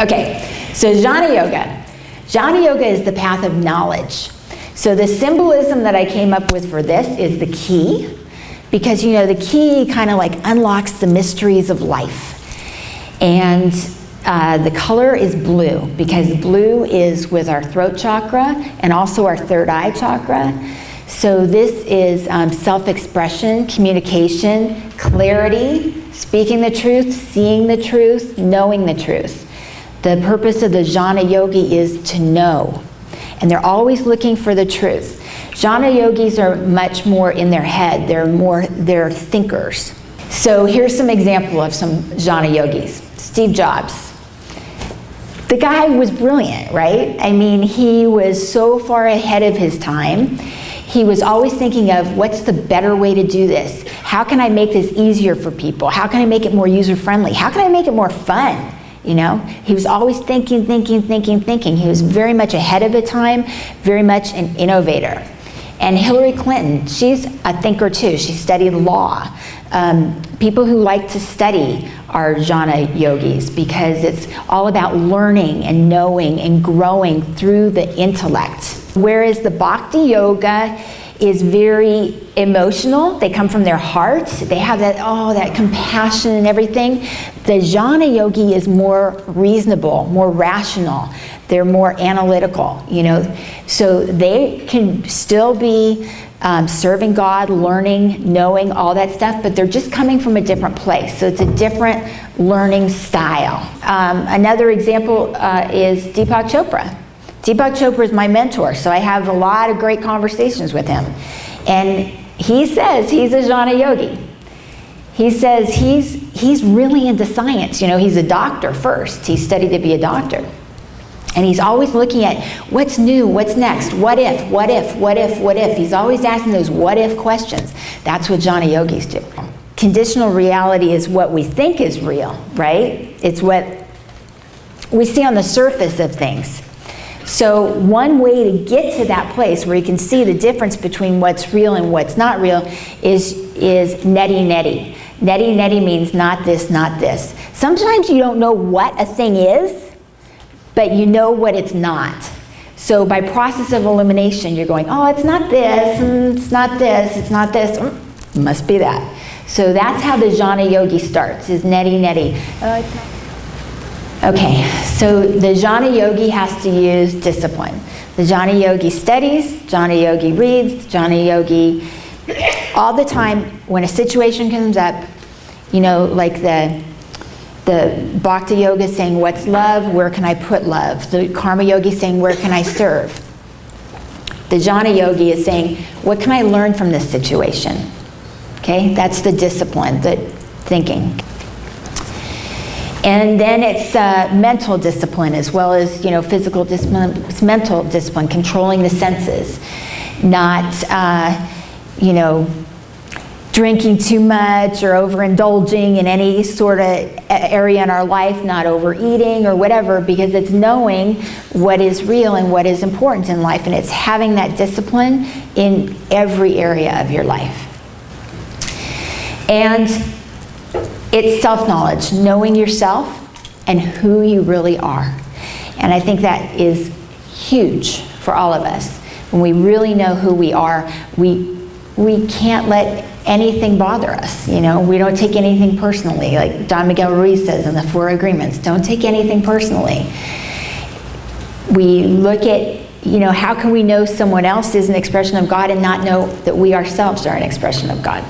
Okay, so Jnana Yoga. Jnana Yoga is the path of knowledge. So the symbolism that I came up with for this is the key, because the key kind of like unlocks the mysteries of life. And the color is blue, because blue is with our throat chakra and also our third eye chakra. So this is self-expression, communication, clarity, speaking the truth, seeing the truth, knowing the truth. The purpose of the Jnana Yogi is to know, and they're always looking for the truth. Jnana Yogis are much more in their head. They're thinkers. So here's some example of some Jnana Yogis. Steve Jobs. The guy was brilliant, right? I mean, he was so far ahead of his time. He was always thinking of, what's the better way to do this? How can I make this easier for people? How can I make it more user-friendly? How can I make it more fun? He was always thinking. He was very much ahead of his time, very much an innovator. And Hillary Clinton, she's a thinker too. She studied law. People who like to study are Jnana Yogis, because it's all about learning and knowing and growing through the intellect. Whereas the Bhakti Yoga is very emotional. They come from their heart. They have that compassion and everything. The Jnana Yogi is more reasonable, more rational. They're more analytical, So they can still be serving God, learning, knowing, all that stuff, but they're just coming from a different place. So it's a different learning style. Another example is Deepak Chopra. Deepak Chopra is my mentor, so I have a lot of great conversations with him. And he says he's a Jnana Yogi. He says he's really into science. He's a doctor first. He studied to be a doctor. And he's always looking at what's new, what's next, what if, what if, what if, what if. He's always asking those what if questions. That's what Jnana Yogis do. Conditional reality is what we think is real, right? It's what we see on the surface of things. So one way to get to that place where you can see the difference between what's real and what's not real is neti-neti. Neti-neti means not this, not this. Sometimes you don't know what a thing is, but you know what it's not. So by process of elimination, you're going, oh, it's not this, it's not this, it's not this, must be that. So that's how the Jnana Yogi starts, is neti-neti. Okay, so the Jnana Yogi has to use discipline. The Jnana Yogi studies, Jnana Yogi reads, Jnana Yogi, all the time when a situation comes up, like the Bhakti Yoga is saying, what's love? Where can I put love? The Karma Yogi is saying, where can I serve? The Jnana Yogi is saying, what can I learn from this situation? Okay, that's the discipline, the thinking. And then it's mental discipline as well as, physical discipline. It's mental discipline, controlling the senses, not, drinking too much or overindulging in any sort of area in our life, not overeating or whatever, because it's knowing what is real and what is important in life, and it's having that discipline in every area of your life. And it's self-knowledge, knowing yourself and who you really are. And I think that is huge for all of us. When we really know who we are, we can't let anything bother us. We don't take anything personally. Like Don Miguel Ruiz says in the 4 Agreements, don't take anything personally. We look at, how can we know someone else is an expression of God and not know that we ourselves are an expression of God?